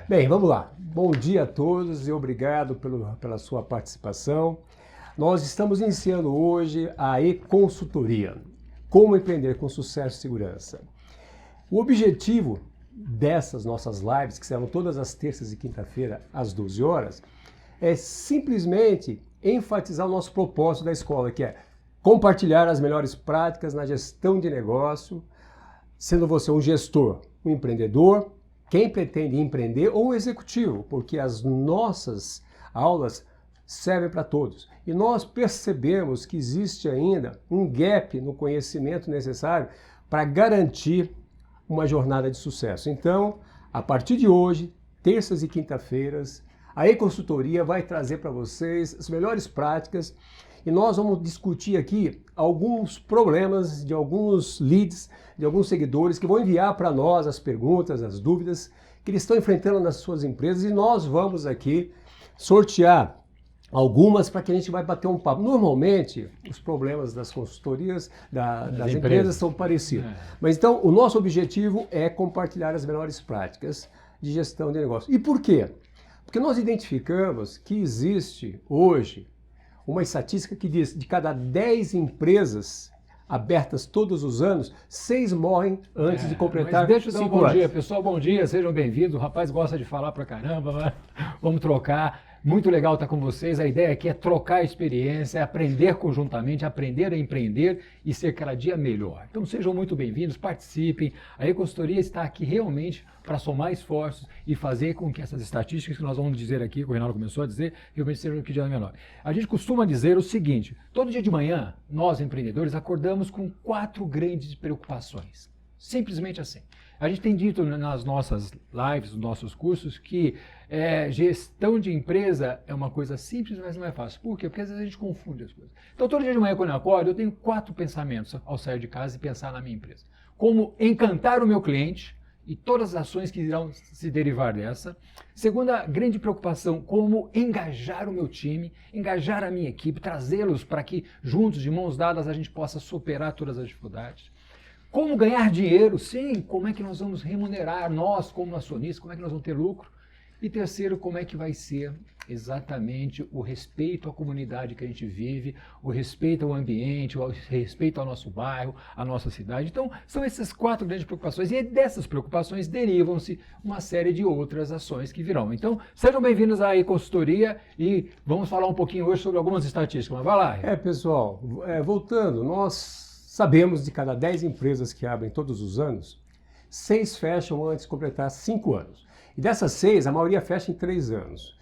Bem, vamos lá. Bom dia a todos e obrigado pela sua participação. Nós estamos iniciando hoje a e-consultoria, como empreender com sucesso e segurança. O objetivo dessas nossas lives, que serão todas as terças e quinta-feira às 12 horas, é simplesmente enfatizar o nosso propósito da escola, que é compartilhar as melhores práticas na gestão de negócio, sendo você um gestor, um empreendedor, quem pretende empreender ou um executivo, porque as nossas aulas servem para todos. E nós percebemos que existe ainda um gap no conhecimento necessário para garantir uma jornada de sucesso. Então, a partir de hoje, terças e quinta-feiras, a e-consultoria vai trazer para vocês as melhores práticas e nós vamos discutir aqui alguns problemas de alguns leads, de alguns seguidores que vão enviar para nós as perguntas, as dúvidas que eles estão enfrentando nas suas empresas e nós vamos aqui sortear algumas para que a gente vai bater um papo. Normalmente, os problemas das consultorias, das empresas são parecidos. Mas então, o nosso objetivo é compartilhar as melhores práticas de gestão de negócio. E por quê? Porque nós identificamos que existe hoje uma estatística que diz de cada 10 empresas abertas todos os anos, 6 morrem antes de completar 5 anos. Deixa eu dar um bom dia, pessoal. Bom dia, sejam bem-vindos. O rapaz gosta de falar pra caramba, mas vamos trocar. Muito legal estar com vocês. A ideia aqui é trocar experiência, aprender conjuntamente, aprender a empreender e ser cada dia melhor. Então sejam muito bem-vindos, participem. A e-consultoria está aqui realmente para somar esforços e fazer com que essas estatísticas que nós vamos dizer aqui, que o Reinaldo começou a dizer, realmente sejam aqui de menor. A gente costuma dizer o seguinte: todo dia de manhã, nós empreendedores acordamos com 4 grandes preocupações. Simplesmente assim. A gente tem dito nas nossas lives, nos nossos cursos, que gestão de empresa é uma coisa simples, mas não é fácil. Por quê? Porque às vezes a gente confunde as coisas. Então, todo dia de manhã, quando eu acordo, eu tenho 4 pensamentos ao sair de casa e pensar na minha empresa. Como encantar o meu cliente e todas as ações que irão se derivar dessa. Segunda grande preocupação, como engajar o meu time, engajar a minha equipe, trazê-los para que juntos, de mãos dadas, a gente possa superar todas as dificuldades. Como ganhar dinheiro? Sim, como é que nós vamos remunerar nós como acionistas, como é que nós vamos ter lucro? E terceiro, como é que vai ser exatamente o respeito à comunidade que a gente vive, o respeito ao ambiente, o respeito ao nosso bairro, à nossa cidade. Então, são essas 4 grandes preocupações e dessas preocupações derivam-se uma série de outras ações que virão. Então, sejam bem-vindos à e-consultoria e vamos falar um pouquinho hoje sobre algumas estatísticas. Mas vai lá. Pessoal, voltando, nós sabemos de cada 10 empresas que abrem todos os anos, 6 fecham antes de completar 5 anos. E dessas 6, a maioria fecha em 3 anos.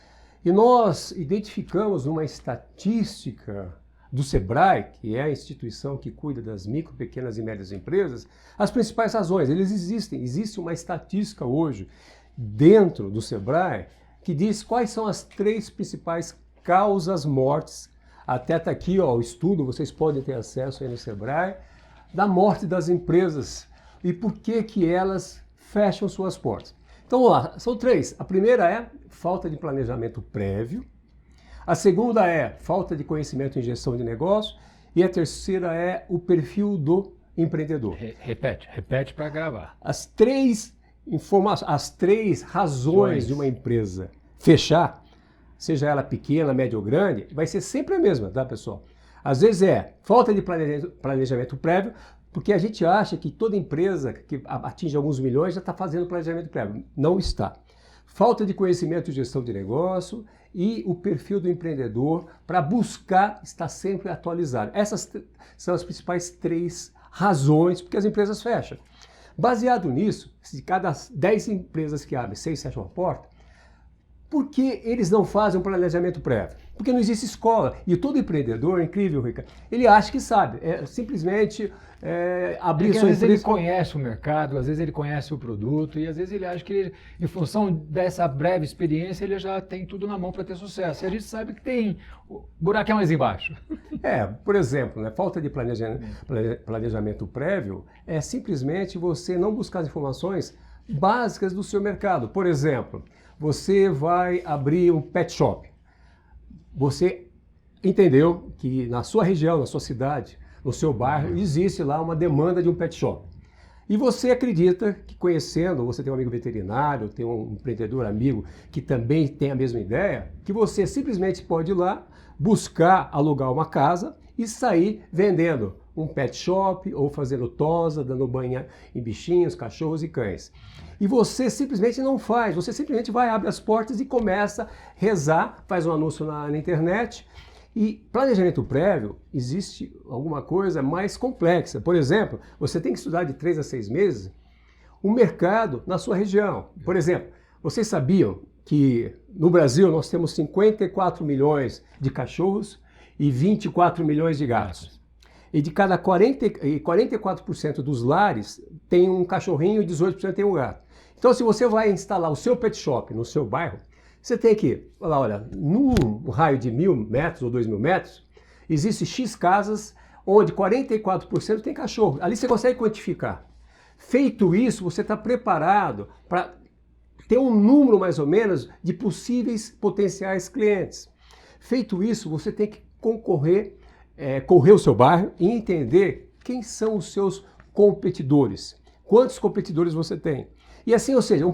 E nós identificamos uma estatística do Sebrae, que é a instituição que cuida das micro, pequenas e médias empresas, as principais razões. Eles existem. Existe uma estatística hoje dentro do Sebrae que diz quais são as 3 principais causas mortes. Até está aqui o estudo, vocês podem ter acesso aí no Sebrae, da morte das empresas e por que elas fecham suas portas. Então vamos lá, são 3. A primeira é falta de planejamento prévio, a segunda é falta de conhecimento em gestão de negócio e a terceira é o perfil do empreendedor. Repete para gravar. As 3 razões de uma empresa fechar, seja ela pequena, média ou grande, vai ser sempre a mesma, tá, pessoal? Às vezes é falta de planejamento prévio, porque a gente acha que toda empresa que atinge alguns milhões já está fazendo planejamento prévio. Não está. Falta de conhecimento de gestão de negócio e o perfil do empreendedor para buscar estar sempre atualizado. Essas são as principais 3 razões porque as empresas fecham. Baseado nisso, se cada 10 empresas que abrem, 6 fecham a porta, por que eles não fazem um planejamento prévio? Porque não existe escola. E todo empreendedor, incrível, Ricardo, ele acha que sabe. É simplesmente abrir sua empresa. Às vezes ele conhece o mercado, às vezes ele conhece o produto e às vezes ele acha que, ele, em função dessa breve experiência, ele já tem tudo na mão para ter sucesso. E a gente sabe que tem buraquinho mais embaixo. Por exemplo, né, falta de planejamento prévio é simplesmente você não buscar as informações básicas do seu mercado. Por exemplo, você vai abrir um pet shop. Você entendeu que na sua região, na sua cidade, no seu bairro, existe lá uma demanda de um pet shop. E você acredita que conhecendo, você tem um amigo veterinário, tem um empreendedor amigo que também tem a mesma ideia, que você simplesmente pode ir lá, buscar alugar uma casa e sair vendendo um pet shop ou fazendo tosa, dando banho em bichinhos, cachorros e cães. E você simplesmente não faz, você simplesmente vai, abre as portas e começa a rezar, faz um anúncio na internet. E planejamento prévio, existe alguma coisa mais complexa. Por exemplo, você tem que estudar de 3 a 6 meses o mercado na sua região. Por exemplo, vocês sabiam que no Brasil nós temos 54 milhões de cachorros e 24 milhões de gatos. E de cada 44% dos lares tem um cachorrinho e 18% tem um gato. Então, se você vai instalar o seu pet shop no seu bairro, você tem que falar, olha, num raio de 1.000 metros ou 2.000 metros, existe X casas onde 44% tem cachorro. Ali você consegue quantificar. Feito isso, você está preparado para ter um número mais ou menos de possíveis potenciais clientes. Feito isso, você tem que correr o seu bairro e entender quem são os seus competidores. Quantos competidores você tem. E assim, ou seja, um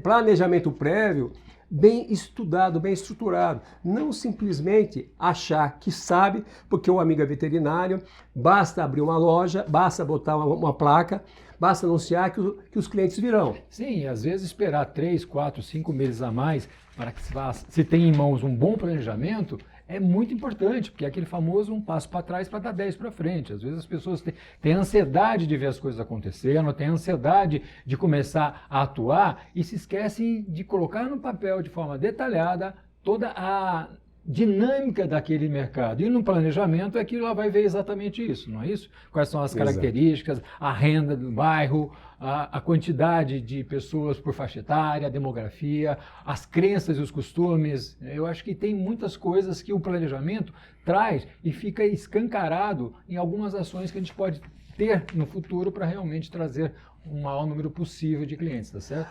planejamento prévio bem estudado, bem estruturado. Não simplesmente achar que sabe, porque o amigo é veterinário, basta abrir uma loja, basta botar uma placa, basta anunciar que os clientes virão. Sim, às vezes esperar 3, 4, 5 meses a mais para que se tenha em mãos um bom planejamento é muito importante, porque é aquele famoso um passo para trás para dar 10 para frente. Às vezes as pessoas têm ansiedade de ver as coisas acontecendo, têm ansiedade de começar a atuar e se esquecem de colocar no papel de forma detalhada toda a dinâmica daquele mercado. E no planejamento é que ela vai ver exatamente isso, não é isso? Quais são as características, a renda do bairro, a quantidade de pessoas por faixa etária, a demografia, as crenças e os costumes. Eu acho que tem muitas coisas que o planejamento traz e fica escancarado em algumas ações que a gente pode ter no futuro para realmente trazer o maior número possível de clientes, tá certo?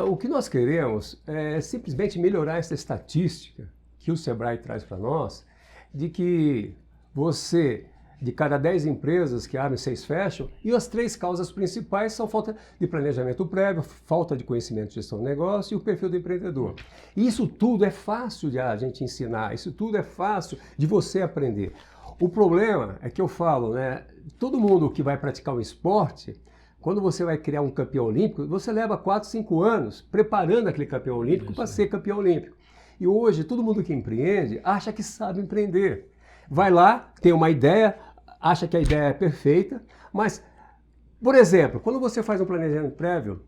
O que nós queremos é simplesmente melhorar essa estatística que o Sebrae traz para nós, de que você, de cada 10 empresas que abrem, 6 fecham, e as 3 causas principais são falta de planejamento prévio, falta de conhecimento de gestão do negócio e o perfil do empreendedor. E isso tudo é fácil de a gente ensinar, isso tudo é fácil de você aprender. O problema é que eu falo, né, todo mundo que vai praticar um esporte, quando você vai criar um campeão olímpico, você leva 4, 5 anos preparando aquele campeão olímpico para ser campeão olímpico. E hoje, todo mundo que empreende acha que sabe empreender. Vai lá, tem uma ideia, acha que a ideia é perfeita, mas, por exemplo, quando você faz um planejamento prévio,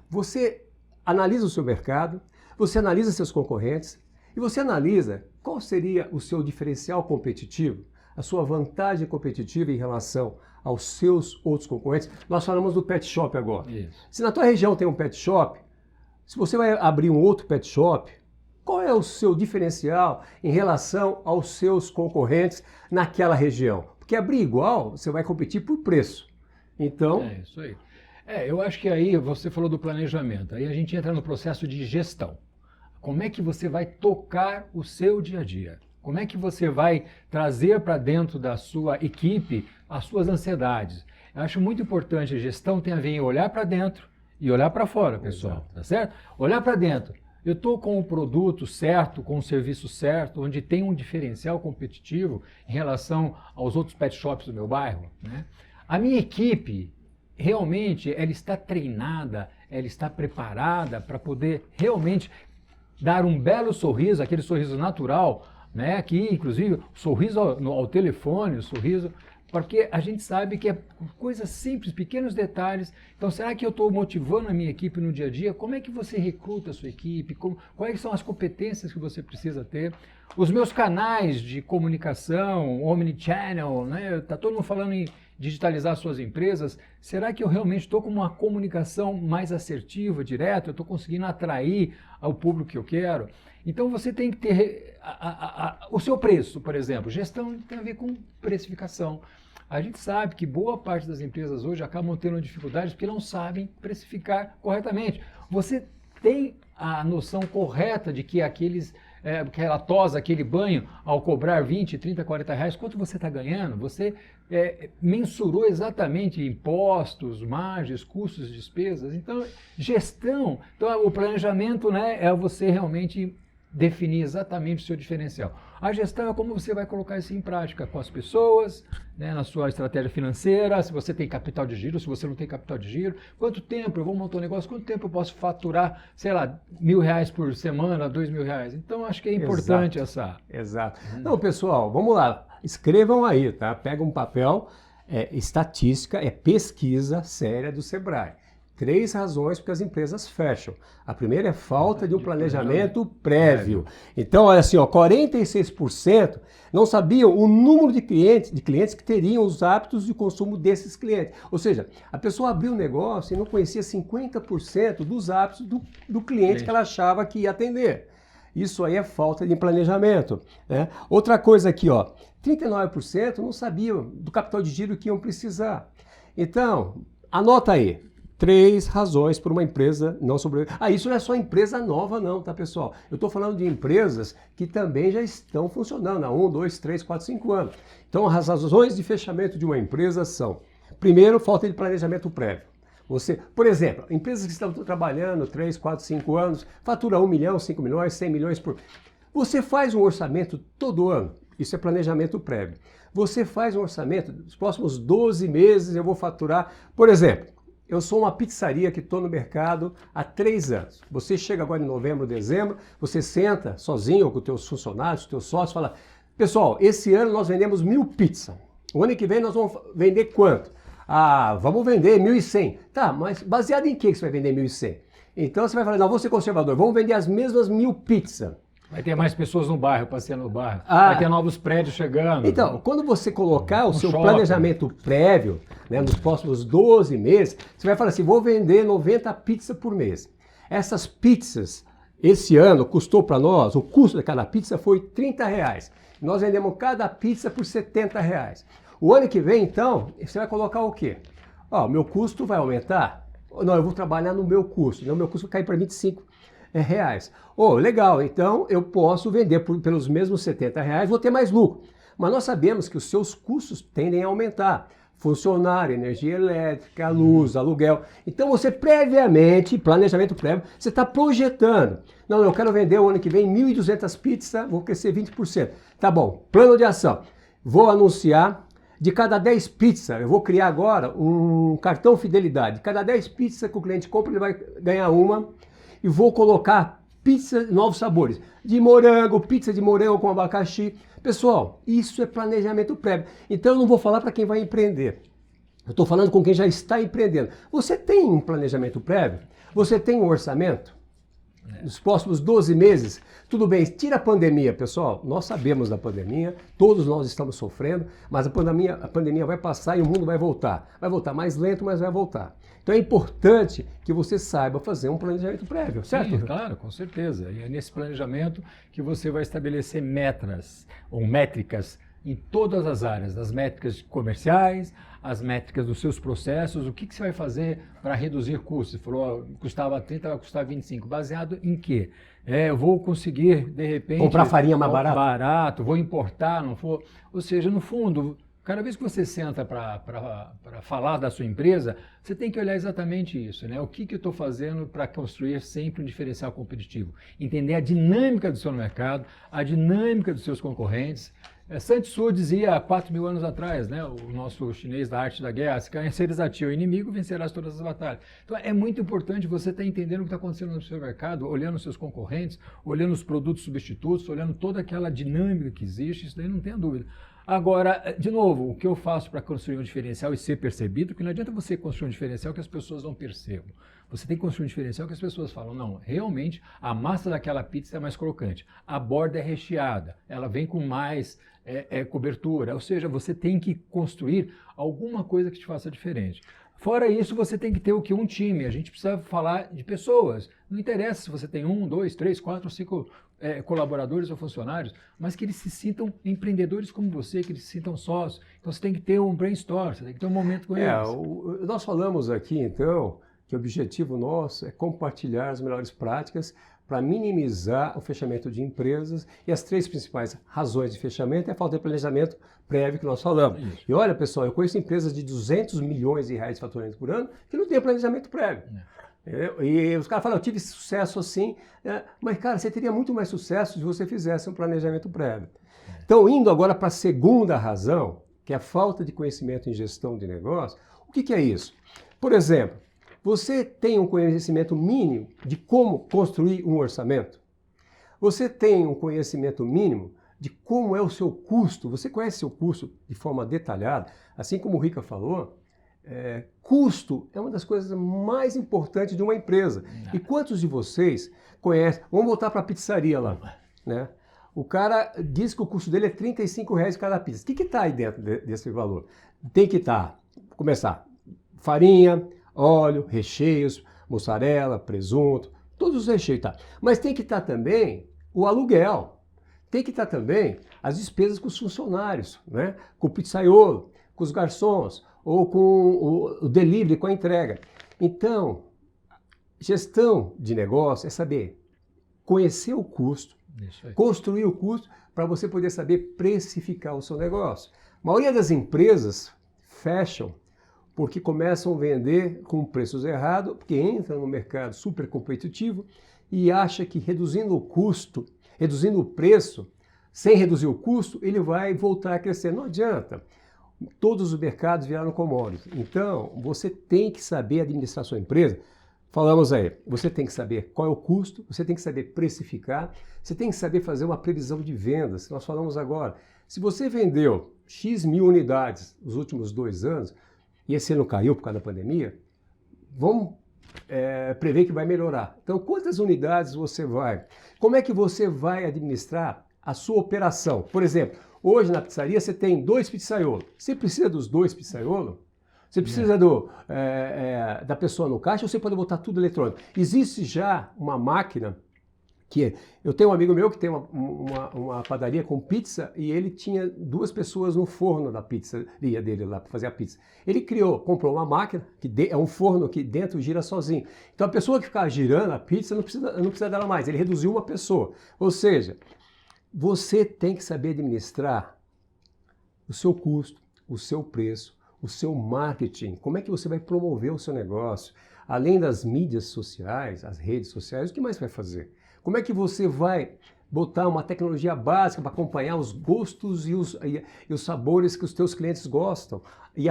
você analisa o seu mercado, você analisa seus concorrentes e você analisa qual seria o seu diferencial competitivo, a sua vantagem competitiva em relação aos seus outros concorrentes. Nós falamos do pet shop agora. Isso. Se na tua região tem um pet shop, se você vai abrir um outro pet shop, qual é o seu diferencial em relação aos seus concorrentes naquela região? Porque abrir igual, você vai competir por preço. Então... É isso aí. Eu acho que aí você falou do planejamento, aí a gente entra no processo de gestão. Como é que você vai tocar o seu dia a dia? Como é que você vai trazer para dentro da sua equipe as suas ansiedades? Eu acho muito importante, a gestão tem a ver em olhar para dentro e olhar para fora, pessoal, Exato. Tá certo? Olhar para dentro. Eu estou com o produto certo, com o serviço certo, onde tem um diferencial competitivo em relação aos outros pet shops do meu bairro, né? A minha equipe, realmente, ela está treinada, ela está preparada para poder realmente dar um belo sorriso, aquele sorriso natural, né? Que, inclusive, o sorriso ao telefone, o sorriso... Porque a gente sabe que é coisas simples, pequenos detalhes. Então, será que eu estou motivando a minha equipe no dia a dia? Como é que você recruta a sua equipe? Quais são as competências que você precisa ter? Os meus canais de comunicação, omnichannel, né? Está todo mundo falando em digitalizar suas empresas. Será que eu realmente estou com uma comunicação mais assertiva, direta? Eu estou conseguindo atrair ao público que eu quero? Então, você tem que ter o seu preço, por exemplo. Gestão tem a ver com precificação. A gente sabe que boa parte das empresas hoje acabam tendo dificuldades porque não sabem precificar corretamente. Você tem a noção correta de que aqueles aquela tosa, aquele banho, ao cobrar 20, 30, 40 reais, quanto você está ganhando? Você mensurou exatamente impostos, margens, custos, despesas. Então, gestão, então, o planejamento, né, é você realmente definir exatamente o seu diferencial. A gestão é como você vai colocar isso em prática com as pessoas, né, na sua estratégia financeira, se você tem capital de giro, se você não tem capital de giro, quanto tempo eu vou montar um negócio, quanto tempo eu posso faturar, sei lá, R$ 1.000 por semana, R$ 2.000. Então, acho que é importante essa... Exato. Não, pessoal, vamos lá. Escrevam aí, tá? Pega um papel, estatística, pesquisa séria do Sebrae. 3 razões porque as empresas fecham. A primeira é falta de um planejamento prévio. Então, olha assim, 46% não sabiam o número de clientes que teriam os hábitos de consumo desses clientes. Ou seja, a pessoa abriu um negócio e não conhecia 50% dos hábitos do cliente que ela achava que ia atender. Isso aí é falta de planejamento, né? Outra coisa aqui, 39% não sabiam do capital de giro que iam precisar. Então, anota aí. 3 razões para uma empresa não sobreviver. Isso não é só empresa nova não, tá, pessoal? Eu estou falando de empresas que também já estão funcionando há 1, 2, 3, 4, 5 anos. Então, as razões de fechamento de uma empresa são, primeiro, falta de planejamento prévio. Você, por exemplo, empresas que estão trabalhando 3, 4, 5 anos, fatura 1 milhão, 5 milhões, 100 milhões por... Você faz um orçamento todo ano, isso é planejamento prévio. Você faz um orçamento, nos próximos 12 meses eu vou faturar, por exemplo, eu sou uma pizzaria que estou no mercado há 3 anos. Você chega agora em novembro, dezembro, você senta sozinho ou com os teus funcionários, os teus sócios, fala, pessoal, esse ano nós vendemos 1.000 pizzas. O ano que vem nós vamos vender quanto? Vamos vender 1.100. Tá, mas baseado em que você vai vender 1.100? Então você vai falar, não, vou ser conservador, vamos vender as mesmas 1.000 pizzas. Vai ter mais pessoas no bairro, passeando no bairro. Vai ter novos prédios chegando. Então, quando você colocar o seu planejamento prévio, né, nos próximos 12 meses, você vai falar assim, vou vender 90 pizzas por mês. Essas pizzas, esse ano, custou para nós, o custo de cada pizza foi R$30. Nós vendemos cada pizza por R$70. O ano que vem, então, você vai colocar o quê? O meu custo vai aumentar? Não, eu vou trabalhar no meu custo. Não, meu custo vai cair para R$25. Legal, então eu posso vender pelos mesmos R$70, vou ter mais lucro. Mas nós sabemos que os seus custos tendem a aumentar. Funcionário, energia elétrica, luz, aluguel. Então você previamente, planejamento prévio, você está projetando. Não, eu quero vender o ano que vem 1.200 pizzas, vou crescer 20%. Tá bom, plano de ação. Vou anunciar, de cada 10 pizzas, eu vou criar agora um cartão fidelidade. De cada 10 pizzas que o cliente compra, ele vai ganhar uma. E vou colocar pizza novos sabores, de morango, pizza de morango com abacaxi. Pessoal, isso é planejamento prévio. Então eu não vou falar para quem vai empreender. Eu estou falando com quem já está empreendendo. Você tem um planejamento prévio? Você tem um orçamento? Nos próximos 12 meses, tudo bem, tira a pandemia, pessoal. Nós sabemos da pandemia, todos nós estamos sofrendo, mas a pandemia vai passar e o mundo vai voltar. Vai voltar mais lento, mas vai voltar. Então é importante que você saiba fazer um planejamento prévio, certo? Sim, claro, com certeza. E é nesse planejamento que você vai estabelecer metas ou métricas em todas as áreas, das métricas comerciais, as métricas dos seus processos, o que você vai fazer para reduzir custos. Você falou, custava 30, vai custar 25. Baseado em quê? Eu vou conseguir, de repente... comprar farinha mais barata? Barato, vou importar, não for... Ou seja, no fundo, cada vez que você senta para falar da sua empresa, você tem que olhar exatamente isso, né? O que eu estou fazendo para construir sempre um diferencial competitivo. Entender a dinâmica do seu mercado, a dinâmica dos seus concorrentes. Sun Tzu dizia há 4.000 anos atrás, né, o nosso chinês da arte da guerra, se conheceres a ti o inimigo, vencerás todas as batalhas. Então é muito importante você estar entendendo o que está acontecendo no seu mercado, olhando os seus concorrentes, olhando os produtos substitutos, olhando toda aquela dinâmica que existe, isso daí não tenha dúvida. Agora, de novo, o que eu faço para construir um diferencial e ser percebido, que não adianta você construir um diferencial que as pessoas não percebam. Você tem que construir um diferencial que as pessoas falam, não, realmente a massa daquela pizza é mais crocante, a borda é recheada, ela vem com mais cobertura, ou seja, você tem que construir alguma coisa que te faça diferente. Fora isso, você tem que ter o que? Um time. A gente precisa falar de pessoas. Não interessa se você tem 1, 2, 3, 4, 5 colaboradores ou funcionários, mas que eles se sintam empreendedores como você, que eles se sintam sócios. Então você tem que ter um brainstorm, você tem que ter um momento com eles. Nós falamos aqui, então, que o objetivo nosso é compartilhar as melhores práticas para minimizar o fechamento de empresas, e as 3 principais razões de fechamento é a falta de planejamento prévio que nós falamos. Isso. E olha, pessoal, eu conheço empresas de 200 milhões de reais de faturamento por ano que não têm planejamento prévio. E os caras falam, eu tive sucesso assim, mas cara, você teria muito mais sucesso se você fizesse um planejamento prévio. Então, indo agora para a segunda razão, que é a falta de conhecimento em gestão de negócio, o que é isso? Por exemplo, você tem um conhecimento mínimo de como construir um orçamento? Você tem um conhecimento mínimo de como é o seu custo? Você conhece seu custo de forma detalhada? Assim como o Rica falou, custo é uma das coisas mais importantes de uma empresa. E quantos de vocês conhecem? Vamos voltar para a pizzaria lá, né? O cara diz que o custo dele é R$35 cada pizza. O que está aí dentro desse valor? Tem que estar, começar, farinha, óleo, recheios, mussarela, presunto, todos os recheios, tá? Mas tem que estar também o aluguel, tem que estar também as despesas com os funcionários, né? Com o pizzaiolo, com os garçons, ou com o delivery, com a entrega. Então, gestão de negócio é saber conhecer o custo, construir o custo para você poder saber precificar o seu negócio. A maioria das empresas fecham porque começam a vender com preços errados, porque entram no mercado super competitivo e acha que reduzindo o custo, reduzindo o preço, sem reduzir o custo, ele vai voltar a crescer. Não adianta. Todos os mercados viraram commodities. Então, você tem que saber administrar sua empresa. Falamos aí, você tem que saber qual é o custo, você tem que saber precificar, você tem que saber fazer uma previsão de vendas. Nós falamos agora, se você vendeu X mil unidades nos últimos 2 anos, e esse ano caiu por causa da pandemia, vamos prever que vai melhorar. Então, quantas unidades você vai? Como é que você vai administrar a sua operação? Por exemplo, hoje na pizzaria você tem 2 pizzaiolos. Você precisa dos 2 pizzaiolos? Você precisa da pessoa no caixa ou você pode botar tudo eletrônico? Existe já uma máquina que... Eu tenho um amigo meu que tem uma padaria com pizza e ele tinha 2 pessoas no forno da pizzaria dele lá para fazer a pizza. Ele comprou uma máquina, que é um forno que dentro gira sozinho. Então a pessoa que ficar girando a pizza não precisa dela mais, ele reduziu uma pessoa. Ou seja, você tem que saber administrar o seu custo, o seu preço, o seu marketing, como é que você vai promover o seu negócio, além das mídias sociais, as redes sociais, o que mais vai fazer? Como é que você vai botar uma tecnologia básica para acompanhar os gostos e os sabores que os teus clientes gostam? E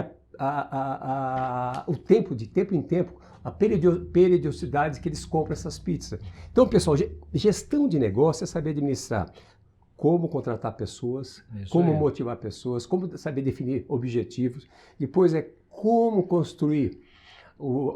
o tempo, de tempo em tempo, a periodicidade que eles compram essas pizzas. Então, pessoal, gestão de negócio é saber administrar como contratar pessoas, como motivar pessoas, como saber definir objetivos. Depois é como construir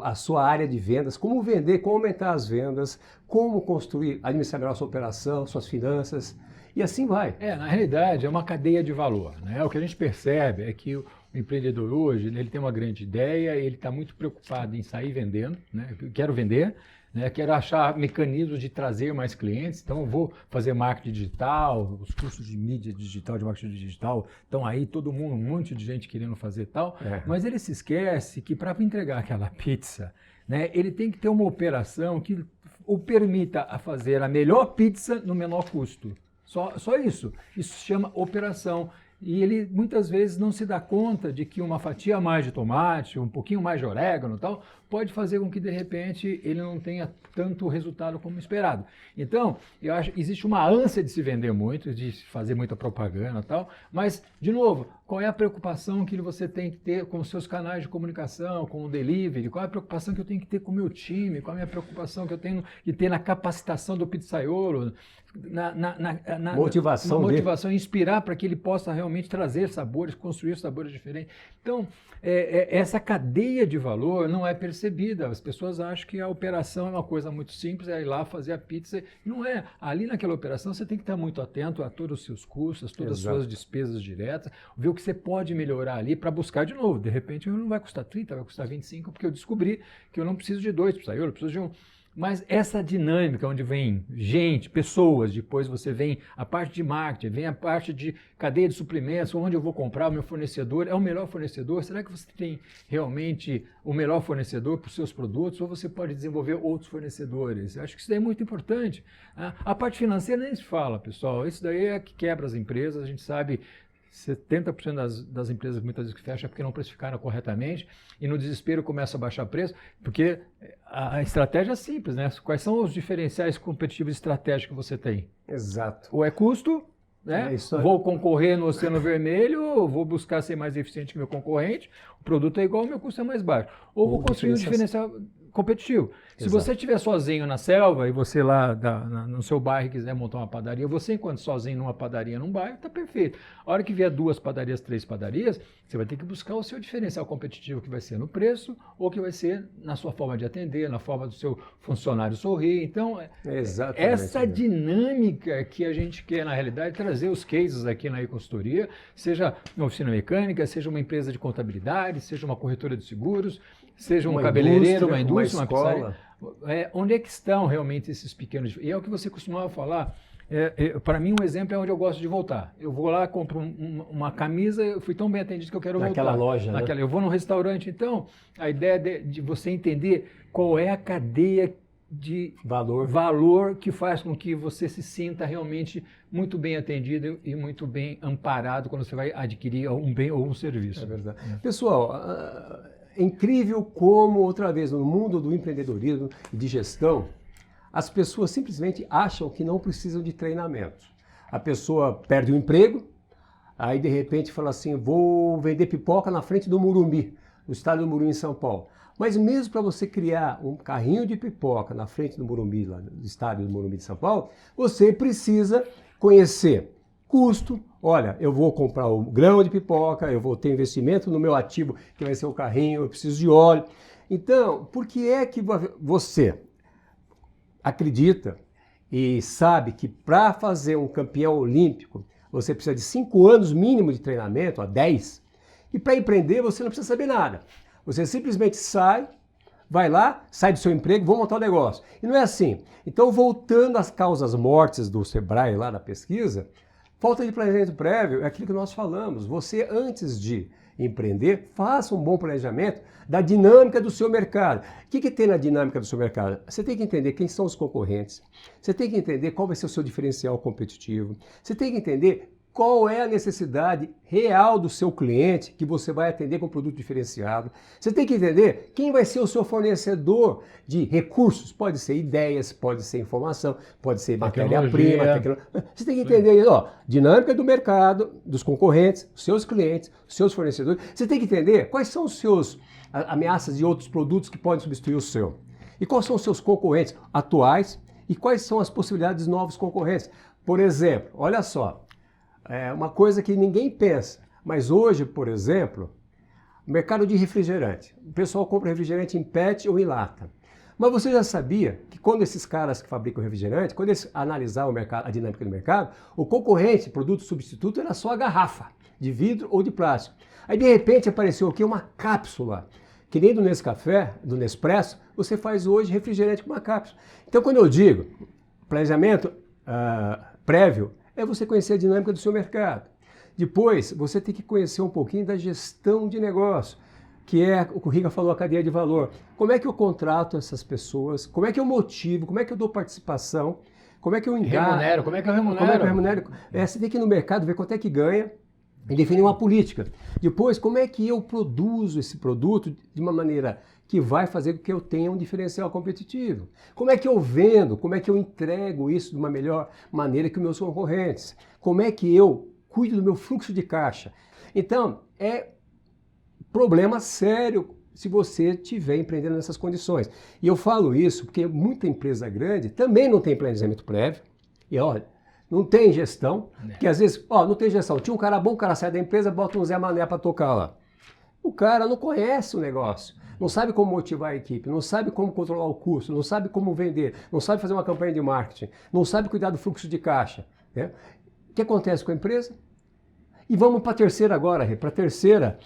a sua área de vendas, como vender, como aumentar as vendas, como construir, administrar melhor a sua operação, suas finanças, e assim vai. Na realidade, é uma cadeia de valor, né? O que a gente percebe é que o empreendedor hoje, ele tem uma grande ideia, ele está muito preocupado em sair vendendo, né? Eu quero vender, né? Quero achar mecanismos de trazer mais clientes, então eu vou fazer marketing digital, os cursos de mídia digital, de marketing digital, estão aí todo mundo, um monte de gente querendo fazer tal, mas ele se esquece que para entregar aquela pizza, né, ele tem que ter uma operação que o permita a fazer a melhor pizza no menor custo. Só isso. Isso se chama operação. E ele muitas vezes não se dá conta de que uma fatia a mais de tomate, um pouquinho mais de orégano e tal, pode fazer com que de repente ele não tenha tanto resultado como esperado. Então, eu acho que existe uma ânsia de se vender muito, de fazer muita propaganda e tal, mas, de novo, qual é a preocupação que você tem que ter com os seus canais de comunicação, com o delivery? Qual é a preocupação que eu tenho que ter com o meu time? Qual é a minha preocupação que eu tenho que ter na capacitação do pizzaiolo? Na motivação, inspirar para que ele possa realmente trazer sabores, construir sabores diferentes. Então, essa cadeia de valor não é percebida. As pessoas acham que a operação é uma coisa muito simples, é ir lá fazer a pizza. Não é. Ali naquela operação você tem que estar muito atento a todos os seus custos, todas as suas despesas diretas, ver o que você pode melhorar ali para buscar de novo. De repente não vai custar 30, vai custar 25, porque eu descobri que eu não preciso de 2 pizzaiolos, eu preciso Mas essa dinâmica, onde vem gente, pessoas, depois você vem a parte de marketing, vem a parte de cadeia de suprimentos, onde eu vou comprar o meu fornecedor, é o melhor fornecedor? Será que você tem realmente o melhor fornecedor para os seus produtos ou você pode desenvolver outros fornecedores? Eu acho que isso daí é muito importante. A parte financeira nem se fala, pessoal. Isso daí é que quebra as empresas, a gente sabe. 70% das empresas muitas vezes que fecham é porque não precificaram corretamente e no desespero começa a baixar preço, porque a estratégia é simples, né? Quais são os diferenciais competitivos estratégicos que você tem? Exato. Ou é custo, né? Vou concorrer no Oceano Vermelho, vou buscar ser mais eficiente que meu concorrente, o produto é igual, o meu custo é mais baixo. Ou vou construir um diferencial competitivo. Se você estiver sozinho na selva e você lá no seu bairro quiser montar uma padaria, você enquanto sozinho numa padaria num bairro, está perfeito. A hora que vier 2 padarias, 3 padarias, você vai ter que buscar o seu diferencial competitivo, que vai ser no preço ou que vai ser na sua forma de atender, na forma do seu funcionário sorrir. Então, essa dinâmica que a gente quer, na realidade, trazer os cases aqui na e-consultoria, seja uma oficina mecânica, seja uma empresa de contabilidade, seja uma corretora de seguros, seja um cabeleireiro, uma indústria, uma pizzaria. Onde é que estão realmente esses pequenos... E é o que você costumava falar. Para mim, um exemplo é onde eu gosto de voltar. Eu vou lá, compro uma camisa, eu fui tão bem atendido que eu quero voltar. Naquela loja, né? Eu vou num restaurante. Então, a ideia de você entender qual é a cadeia de valor que faz com que você se sinta realmente muito bem atendido e muito bem amparado quando você vai adquirir um bem ou um serviço. É verdade. Pessoal... É incrível como, outra vez, no mundo do empreendedorismo e de gestão, as pessoas simplesmente acham que não precisam de treinamento. A pessoa perde o emprego, aí de repente fala assim, vou vender pipoca na frente do Morumbi, no estádio do Morumbi em São Paulo. Mas mesmo para você criar um carrinho de pipoca na frente do Morumbi, lá no estádio do Morumbi de São Paulo, você precisa conhecer custo. Olha, eu vou comprar o grão de pipoca, eu vou ter investimento no meu ativo, que vai ser o carrinho, eu preciso de óleo. Então, por que é que você acredita e sabe que para fazer um campeão olímpico, você precisa de 5 anos mínimo de treinamento, a 10, e para empreender você não precisa saber nada. Você simplesmente vai lá, sai do seu emprego, vou montar um negócio. E não é assim. Então, voltando às causas mortes do Sebrae lá na pesquisa, falta de planejamento prévio é aquilo que nós falamos. Você, antes de empreender, faça um bom planejamento da dinâmica do seu mercado. O que tem na dinâmica do seu mercado? Você tem que entender quem são os concorrentes. Você tem que entender qual vai ser o seu diferencial competitivo. Você tem que entender qual é a necessidade real do seu cliente que você vai atender com um produto diferenciado. Você tem que entender quem vai ser o seu fornecedor de recursos. Pode ser ideias, pode ser informação, pode ser matéria-prima. Você tem que entender, dinâmica do mercado, dos concorrentes, seus clientes, seus fornecedores. Você tem que entender quais são os seus ameaças de outros produtos que podem substituir o seu. E quais são os seus concorrentes atuais e quais são as possibilidades de novos concorrentes. Por exemplo, olha só. É uma coisa que ninguém pensa, mas hoje, por exemplo, mercado de refrigerante. O pessoal compra refrigerante em PET ou em lata. Mas você já sabia que quando esses caras que fabricam refrigerante, quando eles analisaram a dinâmica do mercado, o concorrente, produto substituto, era só a garrafa de vidro ou de plástico. Aí de repente apareceu aqui uma cápsula, que nem do Nescafé, do Nespresso, você faz hoje refrigerante com uma cápsula. Então quando eu digo planejamento prévio, é você conhecer a dinâmica do seu mercado. Depois, você tem que conhecer um pouquinho da gestão de negócio, que é o que o Riga falou, a cadeia de valor. Como é que eu contrato essas pessoas? Como é que eu motivo? Como é que eu dou participação? Como é que eu engajo? Como é que eu remunero? Como é que eu remunero? Você tem que ir no mercado ver quanto é que ganha e definir uma política. Depois, como é que eu produzo esse produto de uma maneira que vai fazer com que eu tenha um diferencial competitivo? Como é que eu vendo? Como é que eu entrego isso de uma melhor maneira que os meus concorrentes? Como é que eu cuido do meu fluxo de caixa? Então, é problema sério se você estiver empreendendo nessas condições. E eu falo isso porque muita empresa grande também não tem planejamento prévio. E olha, não tem gestão, porque às vezes, não tem gestão. Tinha um cara bom, o cara sai da empresa, bota um Zé Mané para tocar lá. O cara não conhece o negócio. Não sabe como motivar a equipe, não sabe como controlar o custo, não sabe como vender, não sabe fazer uma campanha de marketing, não sabe cuidar do fluxo de caixa. Né? O que acontece com a empresa? E vamos para a terceira agora, para a terceira.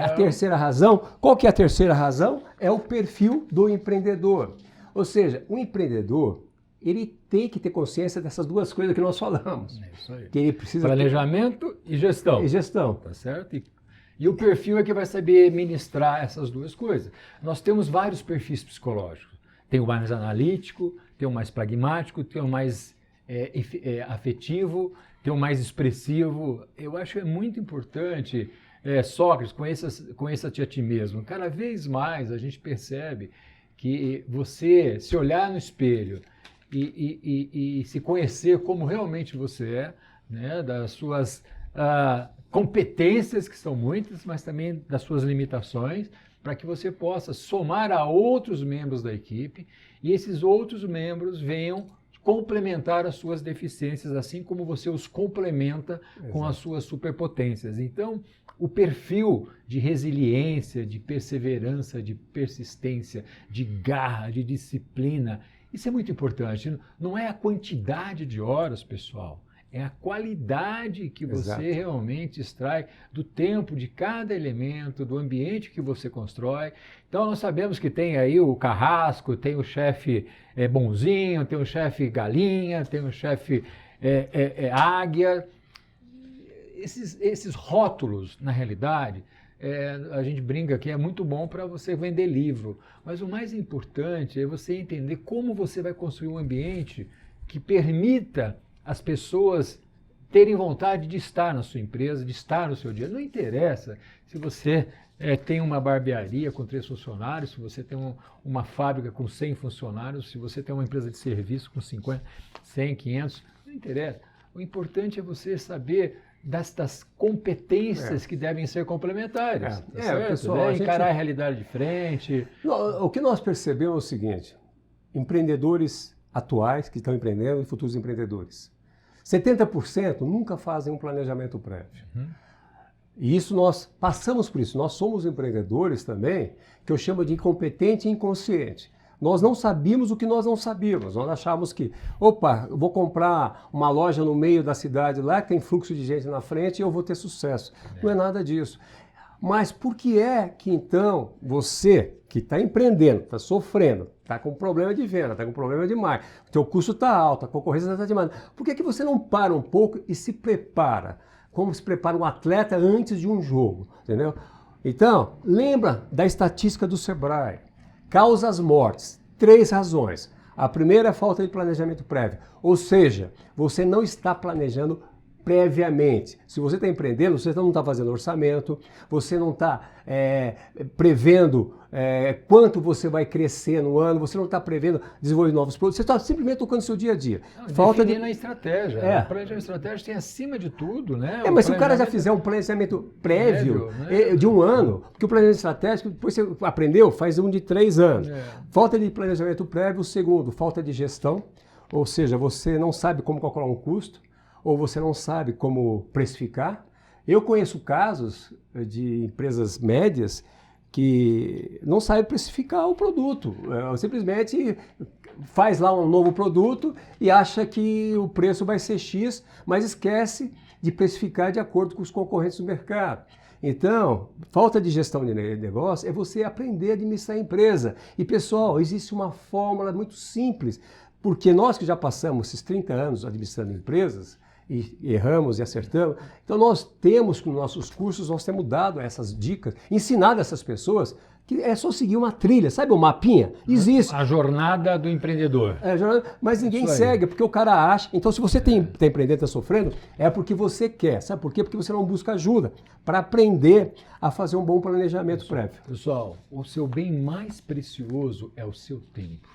A terceira razão. Qual que é a terceira razão? É o perfil do empreendedor. Ou seja, o empreendedor, ele tem que ter consciência dessas duas coisas que nós falamos. É isso aí. Que ele precisa Planejamento e gestão. E gestão. Tá certo? E o perfil é que vai saber ministrar essas duas coisas. Nós temos vários perfis psicológicos. Tem o mais analítico, tem o mais pragmático, tem o mais afetivo, tem o mais expressivo. Eu acho que é muito importante, Sócrates, conheça-te a ti mesmo. Cada vez mais a gente percebe que você se olhar no espelho e se conhecer como realmente você é, né, das suas competências, que são muitas, mas também das suas limitações, para que você possa somar a outros membros da equipe e esses outros membros venham complementar as suas deficiências, assim como você os complementa com as suas superpotências. Então, o perfil de resiliência, de perseverança, de persistência, de garra, de disciplina, isso é muito importante. Não é a quantidade de horas, pessoal, é a qualidade que você realmente extrai do tempo de cada elemento, do ambiente que você constrói. Então, nós sabemos que tem aí o carrasco, tem o chefe bonzinho, tem o chefe galinha, tem o chefe águia. Esses rótulos, na realidade, a gente brinca que é muito bom para você vender livro, mas o mais importante é você entender como você vai construir um ambiente que permita as pessoas terem vontade de estar na sua empresa, de estar no seu dia. Não interessa se você tem uma barbearia com 3 funcionários, se você tem uma fábrica com 100 funcionários, se você tem uma empresa de serviço com 50, 100, 500, não interessa. O importante é você saber das competências que devem ser complementares. Pessoal, encarar a realidade de frente. O que nós percebemos é o seguinte: empreendedores atuais que estão empreendendo e futuros empreendedores, 70% nunca fazem um planejamento prévio. E isso nós passamos por isso. Nós somos empreendedores também, que eu chamo de incompetente e inconsciente. Nós não sabíamos o que nós não sabíamos. Nós achávamos que, eu vou comprar uma loja no meio da cidade lá, que tem fluxo de gente na frente e eu vou ter sucesso. Não é nada disso. Mas por que é que então você que está empreendendo, está sofrendo, está com problema de venda, está com problema de marketing, o teu custo está alto, a concorrência está demanda, por que você não para um pouco e se prepara? Como se prepara um atleta antes de um jogo, entendeu? Então, lembra da estatística do Sebrae. Causas mortes, 3 razões. A primeira é a falta de planejamento prévio, ou seja, você não está planejando previamente. Se você está empreendendo, você não está fazendo orçamento, você não está prevendo quanto você vai crescer no ano, você não está prevendo desenvolver novos produtos, você está simplesmente tocando o seu dia a dia. Definindo a estratégia. O planejamento estratégico tem acima de tudo, né? Mas se o cara já fizer um planejamento prévio de um ano, porque o planejamento estratégico, depois você aprendeu, faz um de 3 anos. Falta de planejamento prévio, segundo, falta de gestão, ou seja, você não sabe como calcular um custo, ou você não sabe como precificar. Eu conheço casos de empresas médias que não sabem precificar o produto. Simplesmente faz lá um novo produto e acha que o preço vai ser X, mas esquece de precificar de acordo com os concorrentes do mercado. Então, falta de gestão de negócio é você aprender a administrar a empresa. E, pessoal, existe uma fórmula muito simples, porque nós que já passamos esses 30 anos administrando empresas, e erramos e acertamos. Então nós temos, com nossos cursos, nós temos dado essas dicas, ensinado essas pessoas que é só seguir uma trilha, sabe, um mapinha? Existe. A jornada do empreendedor. Mas ninguém segue, porque o cara acha. Então se você está empreendendo, está sofrendo, é porque você quer. Sabe por quê? Porque você não busca ajuda para aprender a fazer um bom planejamento prévio. Pessoal, o seu bem mais precioso é o seu tempo.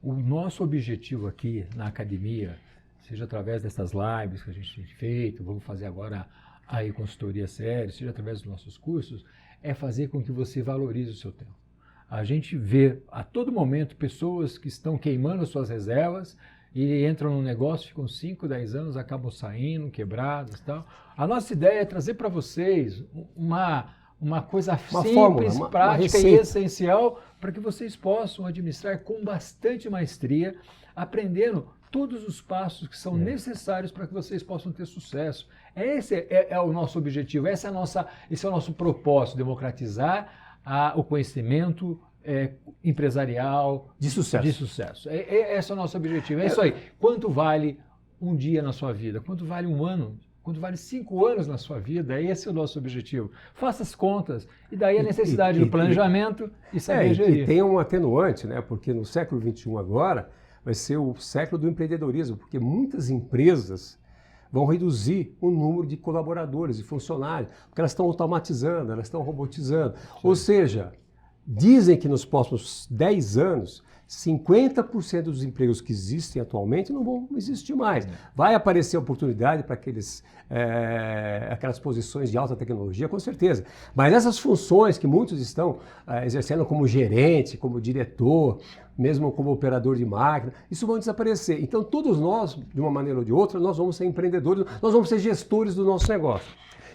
O nosso objetivo aqui na academia, seja através dessas lives que a gente tem feito, vamos fazer agora a consultoria séria, seja através dos nossos cursos, é fazer com que você valorize o seu tempo. A gente vê a todo momento pessoas que estão queimando suas reservas e entram no negócio, ficam 5, 10 anos, acabam saindo, quebrados e tal. A nossa ideia é trazer para vocês uma coisa simples, fórmula, prática e essencial para que vocês possam administrar com bastante maestria, aprendendo todos os passos que são necessários para que vocês possam ter sucesso. Esse é o nosso objetivo, esse é o nosso propósito, democratizar o conhecimento empresarial De sucesso. de sucesso. Esse é o nosso objetivo. É isso aí. Quanto vale um dia na sua vida? Quanto vale um ano? Quanto vale 5 anos na sua vida? Esse é o nosso objetivo. Faça as contas. E daí a necessidade do planejamento e saber gerir. E tem um atenuante, né? Porque no século XXI agora vai ser o século do empreendedorismo, porque muitas empresas vão reduzir o número de colaboradores e funcionários, porque elas estão automatizando, elas estão robotizando. Sim. Ou seja, dizem que nos próximos 10 anos, 50% dos empregos que existem atualmente não vão existir mais. Vai aparecer oportunidade para aquelas posições de alta tecnologia, com certeza. Mas essas funções que muitos estão exercendo como gerente, como diretor, mesmo como operador de máquina, isso vão desaparecer. Então todos nós, de uma maneira ou de outra, nós vamos ser empreendedores, nós vamos ser gestores do nosso negócio.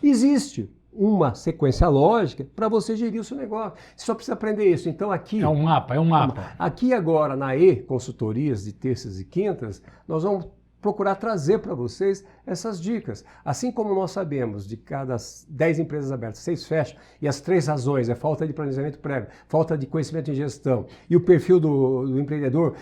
Existe uma sequência lógica para você gerir o seu negócio. Você só precisa aprender isso. Então aqui... É um mapa. Aqui agora, na E-Consultorias de terças e quintas, nós vamos procurar trazer para vocês essas dicas. Assim como nós sabemos, de cada 10 empresas abertas, 6 fecham, e as 3 razões é falta de planejamento prévio, falta de conhecimento em gestão e o perfil do empreendedor.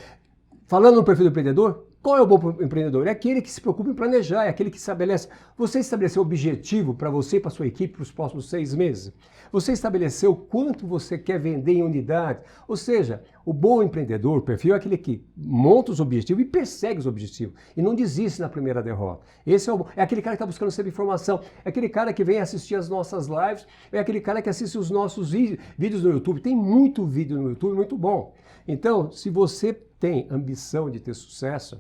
Falando no perfil do empreendedor, qual é o bom empreendedor? É aquele que se preocupa em planejar, é aquele que estabelece... Você estabeleceu objetivo para você e para a sua equipe para os próximos 6 meses? Você estabeleceu quanto você quer vender em unidade? Ou seja, o bom empreendedor, o perfil, é aquele que monta os objetivos e persegue os objetivos e não desiste na primeira derrota. Esse é aquele cara que está buscando sempre informação, é aquele cara que vem assistir as nossas lives, é aquele cara que assiste os nossos vídeos no YouTube. Tem muito vídeo no YouTube, muito bom. Então, se você tem ambição de ter sucesso,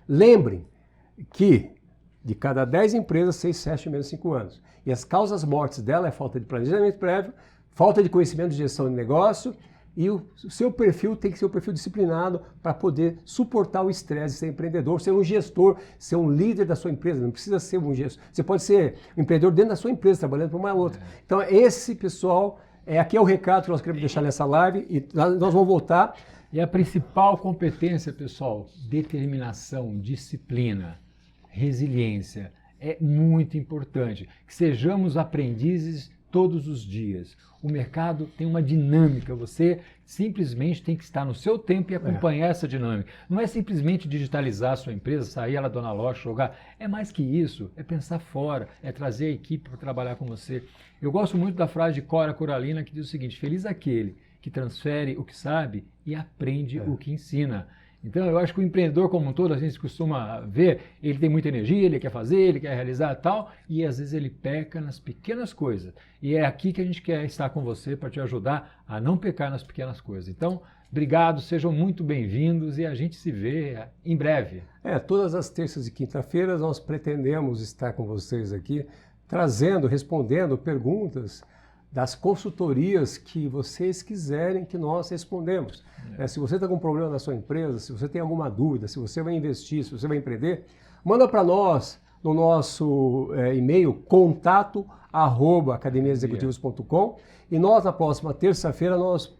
lembrem que de cada 10 empresas, 6 fecham em menos de 5 anos. E as causas mortes dela é falta de planejamento prévio, falta de conhecimento de gestão de negócio, e o seu perfil tem que ser um perfil disciplinado para poder suportar o estresse, ser empreendedor, ser um gestor, ser um líder da sua empresa. Não precisa ser um gestor. Você pode ser um empreendedor dentro da sua empresa, trabalhando para uma outra. Então, esse pessoal, aqui é o recado que nós queremos deixar nessa live, e nós vamos voltar. E a principal competência, pessoal, determinação, disciplina, resiliência, é muito importante. Que sejamos aprendizes todos os dias. O mercado tem uma dinâmica, você simplesmente tem que estar no seu tempo e acompanhar essa dinâmica. Não é simplesmente digitalizar a sua empresa, sair ela na loja, jogar. É mais que isso, é pensar fora, é trazer a equipe para trabalhar com você. Eu gosto muito da frase de Cora Coralina que diz o seguinte: feliz aquele que transfere o que sabe e aprende o que ensina. Então, eu acho que o empreendedor como um todo, a gente costuma ver, ele tem muita energia, ele quer fazer, ele quer realizar e tal, e às vezes ele peca nas pequenas coisas. E é aqui que a gente quer estar com você para te ajudar a não pecar nas pequenas coisas. Então, obrigado, sejam muito bem-vindos e a gente se vê em breve. Todas as terças e quinta-feiras nós pretendemos estar com vocês aqui, respondendo perguntas das consultorias que vocês quiserem que nós respondemos. Se você está com um problema na sua empresa, se você tem alguma dúvida, se você vai investir, se você vai empreender, manda para nós no nosso e-mail contato@academiasexecutivos.com, e nós na próxima terça-feira nós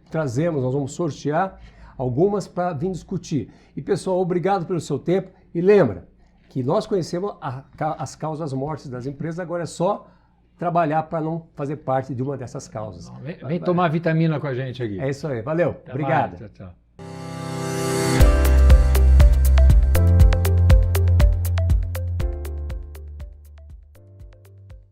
vamos sortear algumas para vir discutir. E pessoal, obrigado pelo seu tempo e lembra que nós conhecemos as causas mortes das empresas, agora é só trabalhar para não fazer parte de uma dessas causas. Vem tomar vitamina com a gente aqui. É isso aí. Valeu. Obrigado. Tchau, tchau.